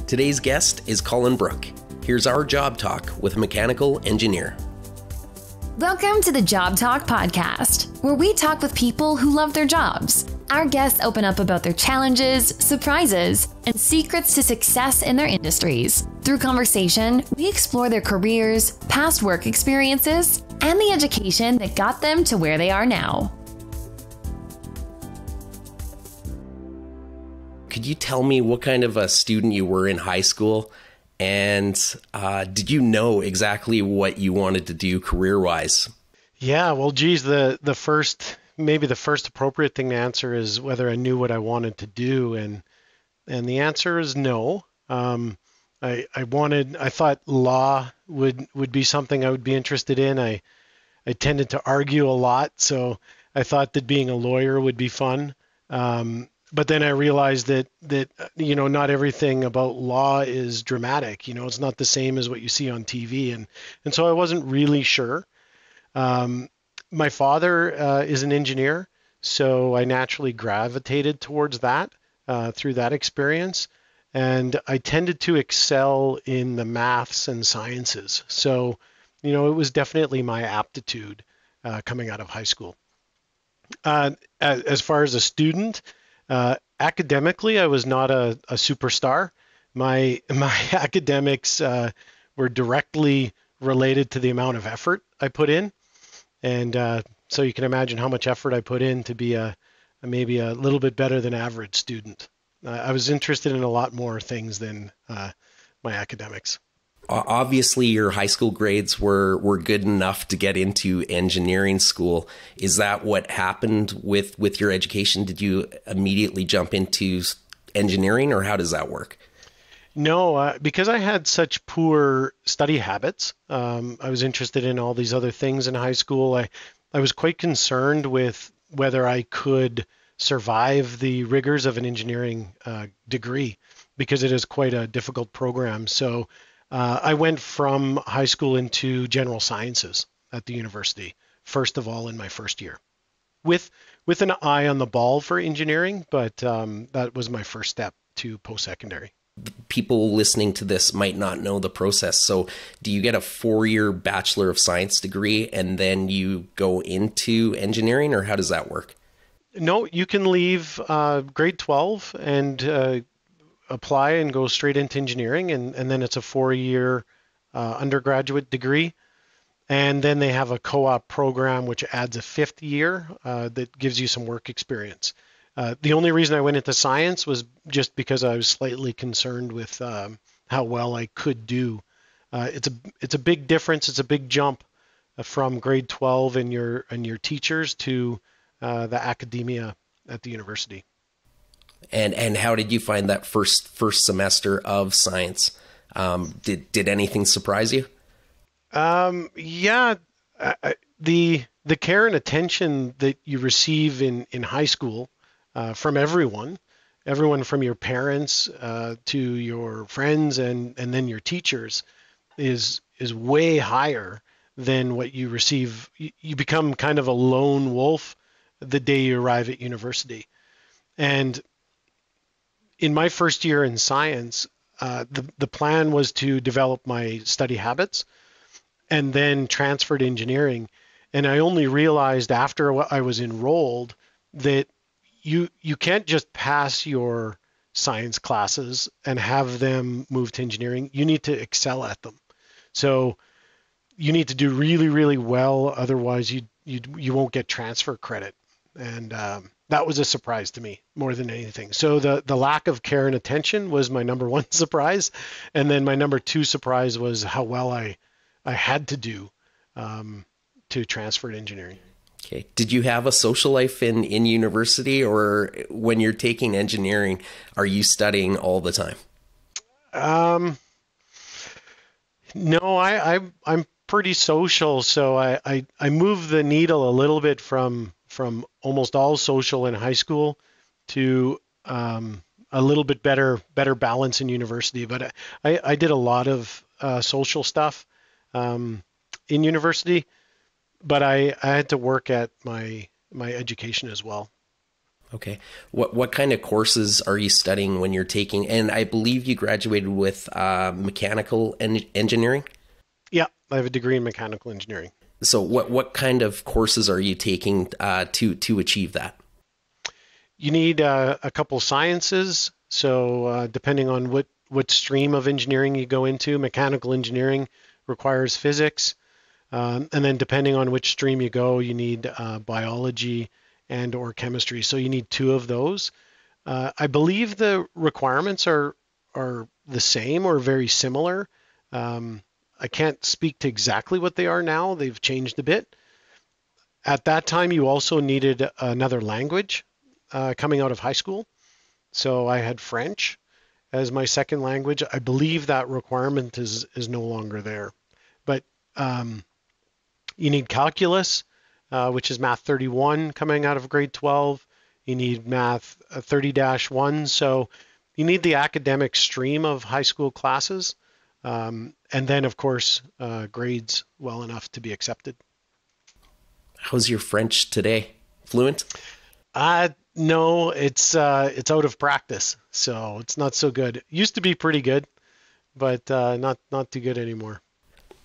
Today's guest is Colin Brook. Here's our job talk with a mechanical engineer. Welcome to the Job Talk podcast, where we talk with people who love their jobs. Our guests open up about their challenges, surprises, and secrets to success in their industries. Through conversation, we explore their careers, past work experiences, and the education that got them to where they are now. Could you tell me what kind of a student you were in high school? And did you know exactly what you wanted to do career-wise? Yeah, well, geez, the first appropriate thing to answer is whether I knew what I wanted to do, and the answer is no. I thought law would be something I would be interested in. I tended to argue a lot, so I thought that being a lawyer would be fun. But then I realized that not everything about law is dramatic. It's not the same as what you see on TV, and so I wasn't really sure. My father is an engineer, so I naturally gravitated towards that through that experience, and I tended to excel in the maths and sciences. So, it was definitely my aptitude coming out of high school. As far as a student, academically, I was not a superstar. My academics were directly related to the amount of effort I put in. And so you can imagine how much effort I put in to be maybe a little bit better than average student. I was interested in a lot more things than my academics. Obviously, your high school grades were good enough to get into engineering school. Is that what happened with your education? Did you immediately jump into engineering, or how does that work? No, because I had such poor study habits. I was interested in all these other things in high school. I was quite concerned with whether I could survive the rigors of an engineering degree, because it is quite a difficult program. So I went from high school into general sciences at the university, first of all in my first year, with an eye on the ball for engineering, but that was my first step to post-secondary. People listening to this might not know the process. So do you get a 4-year Bachelor of Science degree and then you go into engineering, or how does that work? No, you can leave grade 12 and apply and go straight into engineering, and then it's a 4-year undergraduate degree. And then they have a co-op program which adds a 5th year that gives you some work experience. The only reason I went into science was just because I was slightly concerned with how well I could do. It's a big difference. It's a big jump from grade 12 and your teachers to the academia at the university. And how did you find that first semester of science? Did anything surprise you? Yeah, the care and attention that you receive in high school from everyone from your parents to your friends and then your teachers is way higher than what you receive. You become kind of a lone wolf the day you arrive at university. And in my first year in science, the plan was to develop my study habits and then transfer to engineering. And I only realized after I was enrolled that you can't just pass your science classes and have them move to engineering. You need to excel at them. So you need to do really, really well. Otherwise, you won't get transfer credit. And that was a surprise to me more than anything. So the lack of care and attention was my number one surprise. And then my number two surprise was how well I had to do to transfer to engineering. Okay. Did you have a social life in university, or when you're taking engineering, are you studying all the time? No, I'm pretty social. So I moved the needle a little bit from almost all social in high school to a little bit better balance in university. But I did a lot of social stuff in university, but I had to work at my education as well. Okay. What kind of courses are you studying when you're taking? And I believe you graduated with mechanical engineering. Yeah, I have a degree in mechanical engineering. So what kind of courses are you taking to achieve that? You need a couple sciences. So depending on what stream of engineering you go into, mechanical engineering requires physics. And then depending on which stream you go, you need biology and or chemistry. So you need two of those. I believe the requirements are the same or very similar. I can't speak to exactly what they are now. They've changed a bit. At that time, you also needed another language coming out of high school. So I had French as my second language. I believe that requirement is no longer there. But you need calculus, which is Math 31 coming out of grade 12. You need Math 30-1. So you need the academic stream of high school classes. And then, of course, grades well enough to be accepted. How's your French today? Fluent? No, it's out of practice, so it's not so good. It used to be pretty good, but not too good anymore.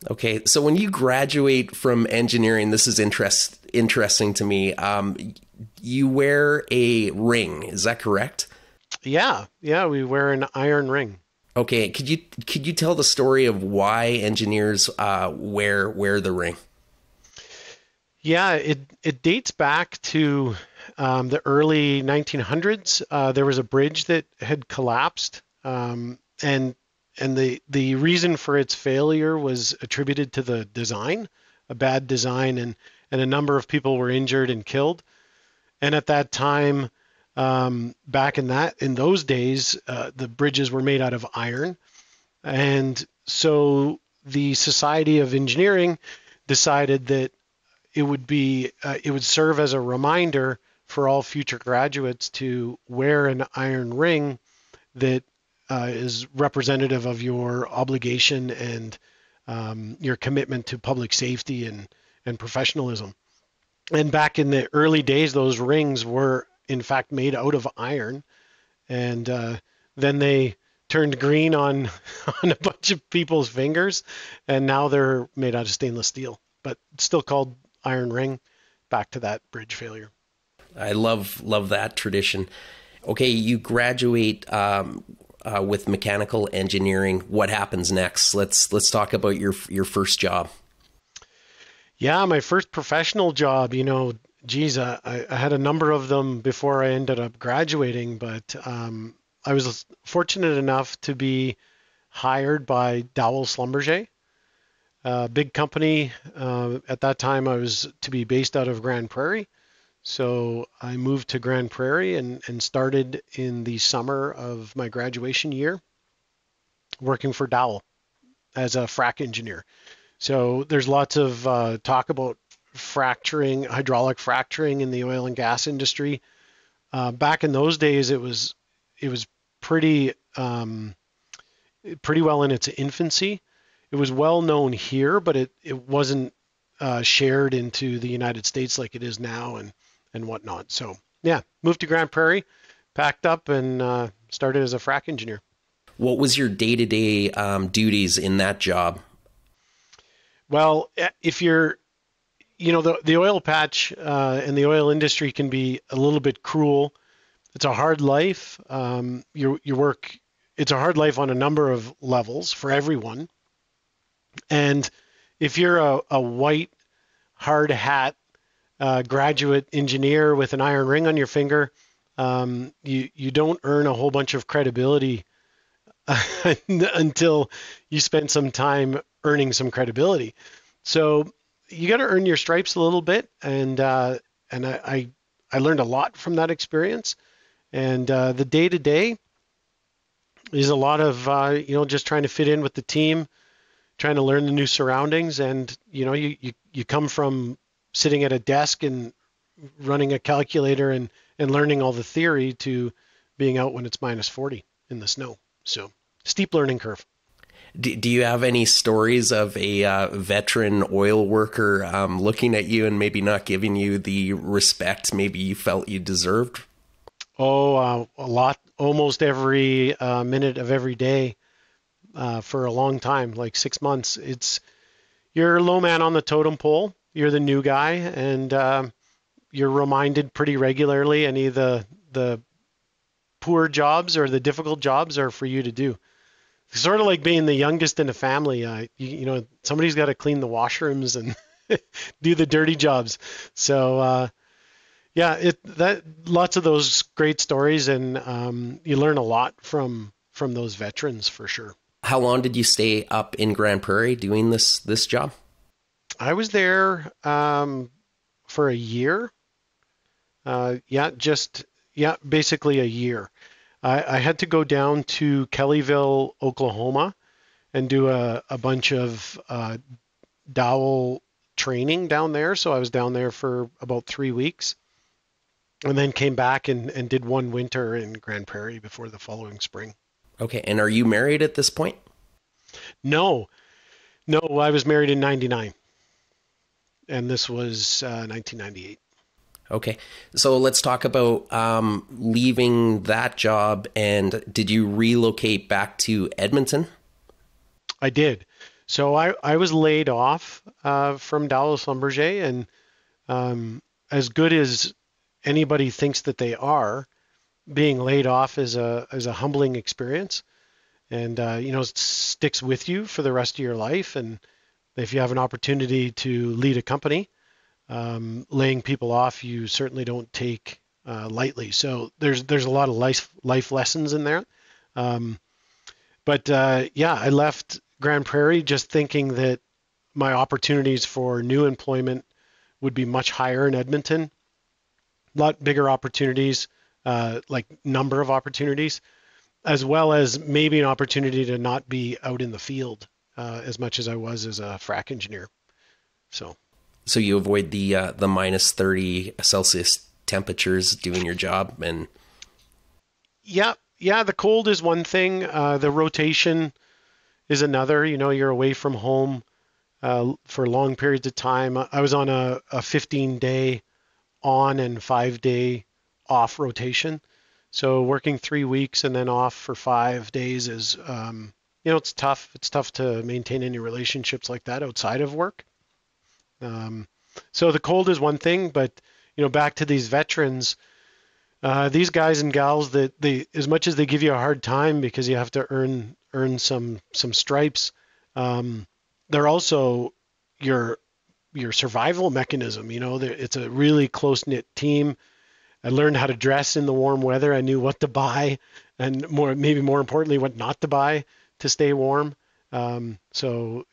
Okay, so when you graduate from engineering, this is interesting to me. You wear a ring, is that correct? Yeah, we wear an iron ring. Okay, could you tell the story of why engineers wear the ring? Yeah, it dates back to the early 1900s. There was a bridge that had collapsed, and the reason for its failure was attributed to the design, a bad design, and a number of people were injured and killed. And at that time, back in those days, the bridges were made out of iron, and so the Society of Engineering decided that it would serve as a reminder for all future graduates to wear an iron ring that is representative of your obligation and your commitment to public safety and professionalism. And back in the early days, those rings were in fact made out of iron, and then they turned green on a bunch of people's fingers, and now they're made out of stainless steel, but still called iron ring, back to that bridge failure. I love that tradition. Okay, you graduate with mechanical engineering. What happens next? Let's talk about your first job. Yeah, my first professional job, I had a number of them before I ended up graduating, but I was fortunate enough to be hired by Dowell Schlumberger, a big company. At that time, I was to be based out of Grand Prairie. So I moved to Grand Prairie and started in the summer of my graduation year working for Dowell as a frac engineer. So there's lots of talk about hydraulic fracturing in the oil and gas industry. Back in those days, it was pretty well in its infancy. It was well known here, but it wasn't shared into the United States like it is now and whatnot. So yeah, moved to Grand Prairie, packed up, and started as a frac engineer. What was your day-to-day duties in that job? Well, if you're, the oil patch and the oil industry can be a little bit cruel. It's a hard life. It's a hard life on a number of levels for everyone. And if you're a white, hard hat graduate engineer with an iron ring on your finger, you don't earn a whole bunch of credibility until you spend some time earning some credibility. So you got to earn your stripes a little bit, and I learned a lot from that experience. And the day-to-day is a lot of just trying to fit in with the team, trying to learn the new surroundings, and you come from sitting at a desk and running a calculator and learning all the theory to being out when it's minus 40 in the snow. So steep learning curve. Do you have any stories of a veteran oil worker looking at you and maybe not giving you the respect maybe you felt you deserved? A lot, almost every minute of every day for a long time, like 6 months. You're low man on the totem pole. You're the new guy, and you're reminded pretty regularly any of the poor jobs or the difficult jobs are for you to do. It's sort of like being the youngest in a family. Somebody's got to clean the washrooms and do the dirty jobs. So lots of those great stories, and you learn a lot from those veterans for sure. How long did you stay up in Grand Prairie doing this job? I was there for a year. Basically a year. I had to go down to Kellyville, Oklahoma, and do a bunch of dowel training down there. So I was down there for about 3 weeks, and then came back and did one winter in Grand Prairie before the following spring. Okay, and are you married at this point? No, I was married in 99, and this was 1998. Okay, so let's talk about leaving that job, and did you relocate back to Edmonton? I did. So I was laid off from Dallas Lumberjay, and as good as anybody thinks that they are, being laid off is a humbling experience, and it sticks with you for the rest of your life. And if you have an opportunity to lead a company, laying people off, you certainly don't take lightly. So there's a lot of life lessons in there. I left Grand Prairie just thinking that my opportunities for new employment would be much higher in Edmonton, a lot bigger opportunities, like number of opportunities, as well as maybe an opportunity to not be out in the field as much as I was as a frac engineer. So you avoid the minus 30 Celsius temperatures doing your job, and yeah, the cold is one thing. The rotation is another. You're away from home for long periods of time. I was on a 15-day on and 5-day off rotation. So working 3 weeks and then off for 5 days is, it's tough. It's tough to maintain any relationships like that outside of work. So the cold is one thing, but back to these veterans, these guys and gals that as much as they give you a hard time because you have to earn some stripes, they're also your survival mechanism. It's a really close-knit team. I learned how to dress in the warm weather. I knew what to buy, and maybe more importantly, what not to buy to stay warm. So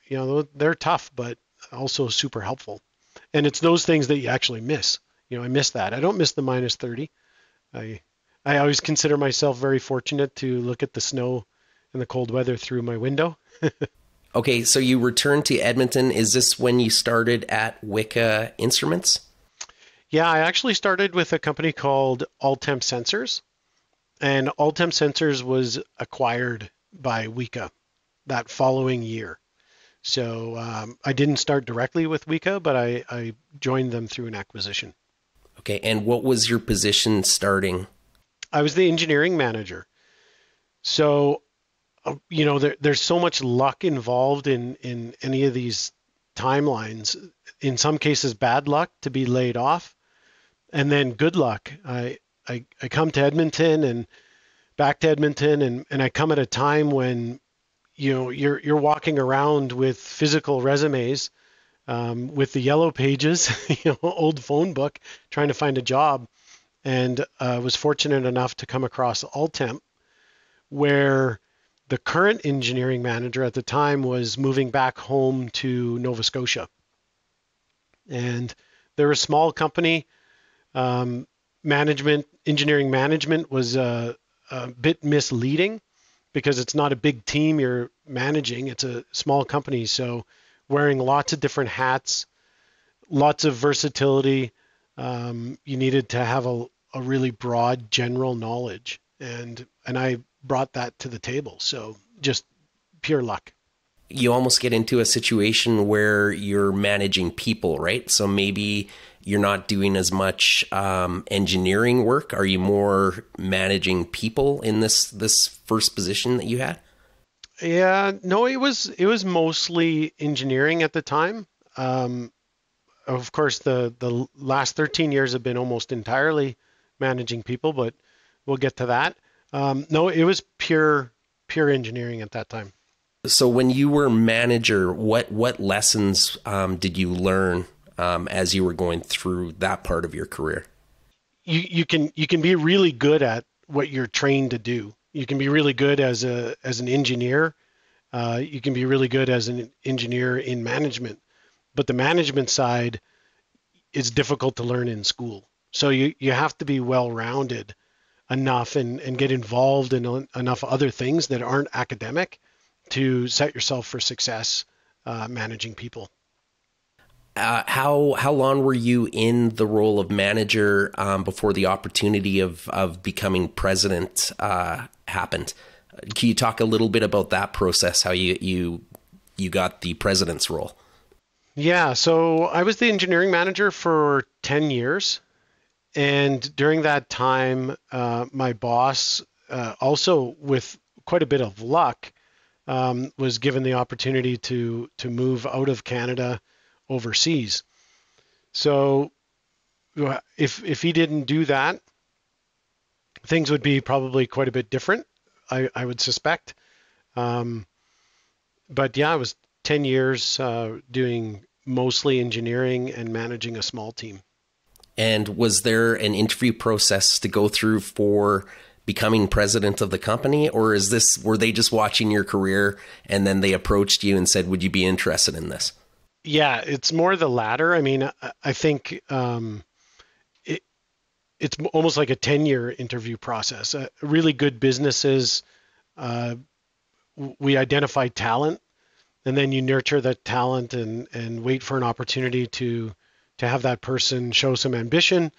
they're tough, but also super helpful. And it's those things that you actually miss. I miss that. I don't miss the minus 30. I always consider myself very fortunate to look at the snow and the cold weather through my window. Okay, so you returned to Edmonton. Is this when you started at WIKA Instruments? Yeah, I actually started with a company called All Temp Sensors, and All Temp Sensors was acquired by WIKA that following year. So I didn't start directly with WIKA, but I joined them through an acquisition. Okay, and what was your position starting? I was the engineering manager. So, there's so much luck involved in any of these timelines. In some cases, bad luck to be laid off, and then good luck. I come to Edmonton and back to Edmonton, and I come at a time when you're walking around with physical resumes, with the yellow pages, old phone book, trying to find a job, and was fortunate enough to come across Alltemp, where the current engineering manager at the time was moving back home to Nova Scotia, and they're a small company. Engineering management was a bit misleading, because it's not a big team you're managing. It's a small company. So wearing lots of different hats, lots of versatility. You needed to have a really broad general knowledge. And I brought that to the table. So just pure luck. you almost get into a situation where you're managing people, right? So maybe you're not doing as much engineering work. Are you more managing people in this first position that you had? Yeah, no, it was mostly engineering at the time. Of course, the last 13 years have been almost entirely managing people, but we'll get to that. No, it was pure engineering at that time. So when you were manager, what lessons did you learn as you were going through that part of your career? You can be really good at what you're trained to do. You can be really good as an engineer. You can be really good as an engineer in management, but the management side is difficult to learn in school. So you have to be well-rounded enough and get involved in enough other things that aren't academic to set yourself for success managing people. How long were you in the role of manager before the opportunity of becoming president happened? Can you talk a little bit about that process? How you got the president's role? Yeah, so I was the engineering manager for 10 years, and during that time, my boss, also with quite a bit of luck, was given the opportunity to move out of Canada overseas. So if he didn't do that, things would be probably quite a bit different, I would suspect. But yeah, I was 10 years doing mostly engineering and managing a small team. And was there an interview process to go through for becoming president of the company, or were they just watching your career and then they approached you and said, would you be interested in this? Yeah, it's more the latter. I mean, I think it's almost like a 10-year interview process. Really good businesses, we identify talent, and then you nurture that talent and wait for an opportunity to have that person show some ambition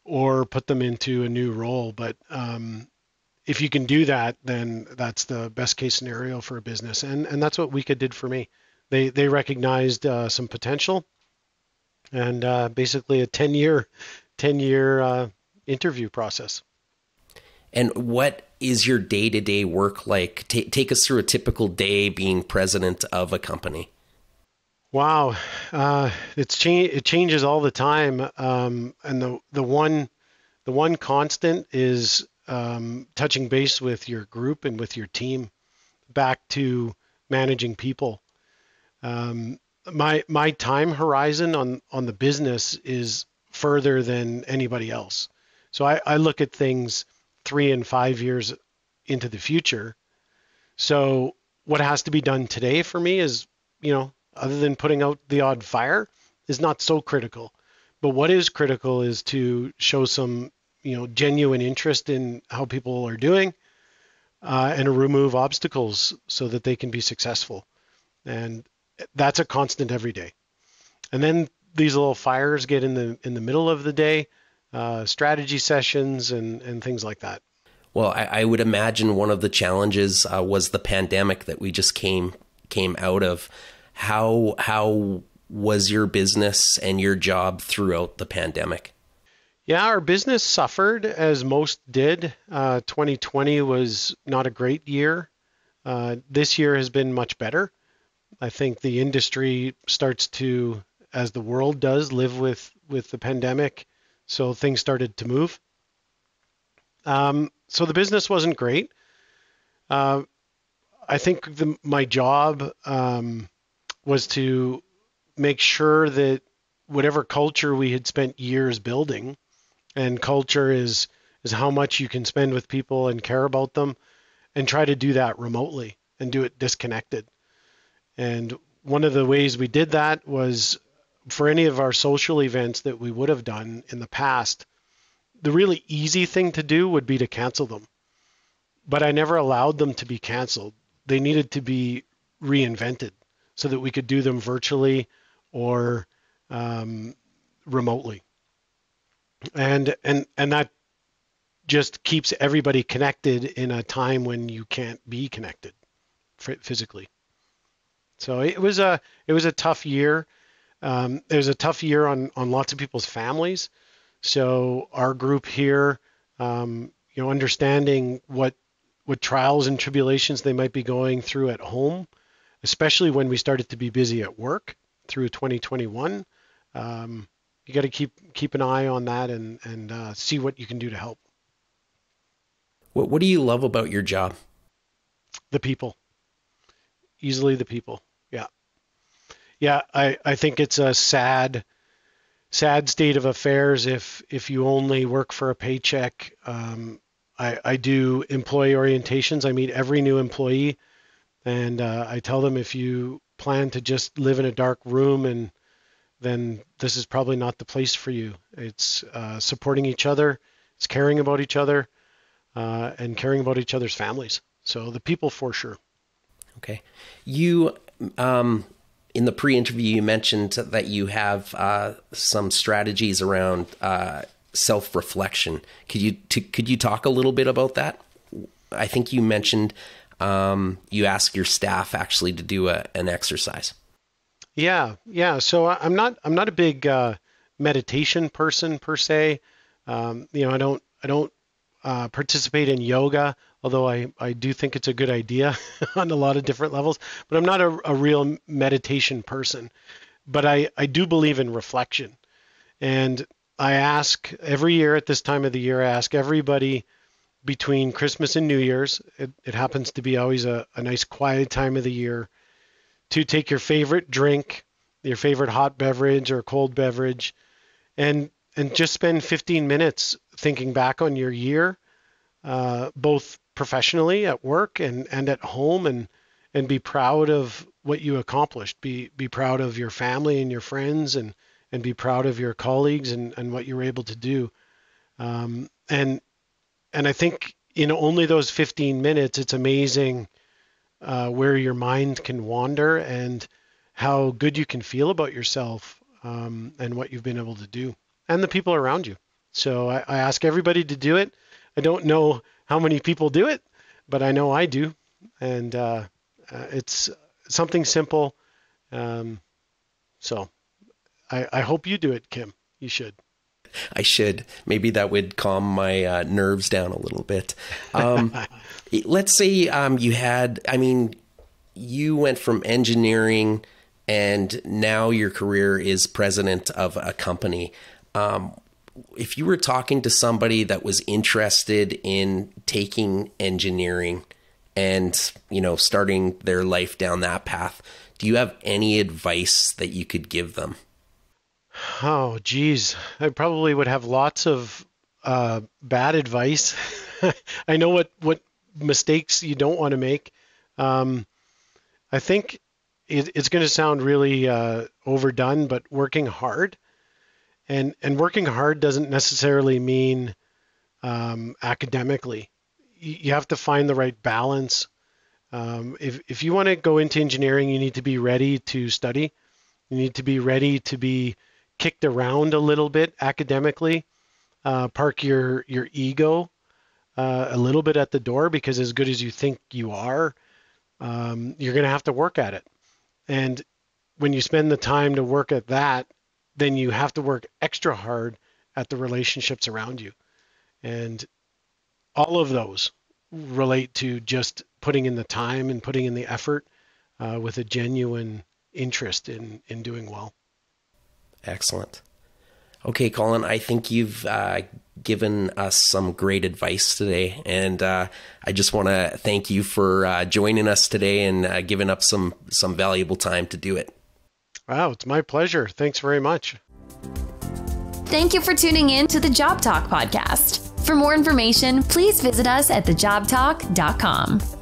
or put them into a new role. But if you can do that, then that's the best case scenario for a business. And that's what WIKA did for me. They recognized some potential, and basically a 10-year interview process. And what is your day-to-day work like? Take us through a typical day being president of a company. Wow, it changes all the time, and the one constant is touching base with your group and with your team, back to managing people. My time horizon on the business is further than anybody else. So I look at things 3 and 5 years into the future. So what has to be done today for me is, other than putting out the odd fire, is not so critical. But what is critical is to show some, genuine interest in how people are doing, and to remove obstacles so that they can be successful. And that's a constant every day. And then these little fires get in the middle of the day, strategy sessions and things like that. Well, I would imagine one of the challenges was the pandemic that we just came out of. How was your business and your job throughout the pandemic? Yeah, our business suffered, as most did. 2020 was not a great year. This year has been much better. I think the industry starts to, as the world does, live with the pandemic. So things started to move. So the business wasn't great. I think my job was to make sure that whatever culture we had spent years building, and culture is how much you can spend with people and care about them, and try to do that remotely and do it disconnected. And one of the ways we did that was, for any of our social events that we would have done in the past, the really easy thing to do would be to cancel them. But I never allowed them to be canceled. They needed to be reinvented so that we could do them virtually or remotely. And that just keeps everybody connected in a time when you can't be connected physically. So it was a tough year. It was a tough year on lots of people's families. So our group here, understanding what trials and tribulations they might be going through at home, especially when we started to be busy at work through 2021. You got to keep an eye on that and see what you can do to help. What do you love about your job? The people. Easily the people. Yeah. Yeah, I think it's a sad state of affairs if you only work for a paycheck. I do employee orientations. I meet every new employee, and I tell them, if you plan to just live in a dark room, then this is probably not the place for you. It's supporting each other, it's caring about each other, and caring about each other's families. So the people, for sure. Okay. You, in the pre-interview, you mentioned that you have some strategies around self-reflection. Could you talk a little bit about that? I think you mentioned you ask your staff actually to do an exercise. Yeah. So I'm not a big meditation person per se. I don't participate in yoga, although I do think it's a good idea on a lot of different levels. But I'm not a real meditation person. But I do believe in reflection, and I ask every year at this time of the year. I ask everybody between Christmas and New Year's. It happens to be always a nice quiet time of the year, to take your favorite drink, your favorite hot beverage or cold beverage, and just spend 15 minutes thinking back on your year, both professionally at work and at home, and be proud of what you accomplished. Be proud of your family and your friends, and be proud of your colleagues and what you were able to do. And I think in only those 15 minutes, it's amazing where your mind can wander and how good you can feel about yourself, and what you've been able to do, and the people around you. So I ask everybody to do it. I don't know how many people do it, but I know I do. And it's something simple. So I hope you do it, Kim. You should. I should. Maybe that would calm my nerves down a little bit. Let's say you went from engineering and now your career is president of a company. If you were talking to somebody that was interested in taking engineering and, starting their life down that path, do you have any advice that you could give them? Oh, geez. I probably would have lots of bad advice. I know what mistakes you don't want to make. I think it's going to sound really overdone, but working hard. And working hard doesn't necessarily mean academically. You have to find the right balance. If you want to go into engineering, you need to be ready to study. You need to be ready to be kicked around a little bit academically. Park your ego a little bit at the door, because as good as you think you are, you're going to have to work at it. And when you spend the time to work at that, then you have to work extra hard at the relationships around you. And all of those relate to just putting in the time and putting in the effort with a genuine interest in doing well. Excellent. Okay, Colin, I think you've given us some great advice today, and I just want to thank you for joining us today and giving up some valuable time to do it. Wow, it's my pleasure. Thanks very much. Thank you for tuning in to the Job Talk podcast. For more information, please visit us at thejobtalk.com.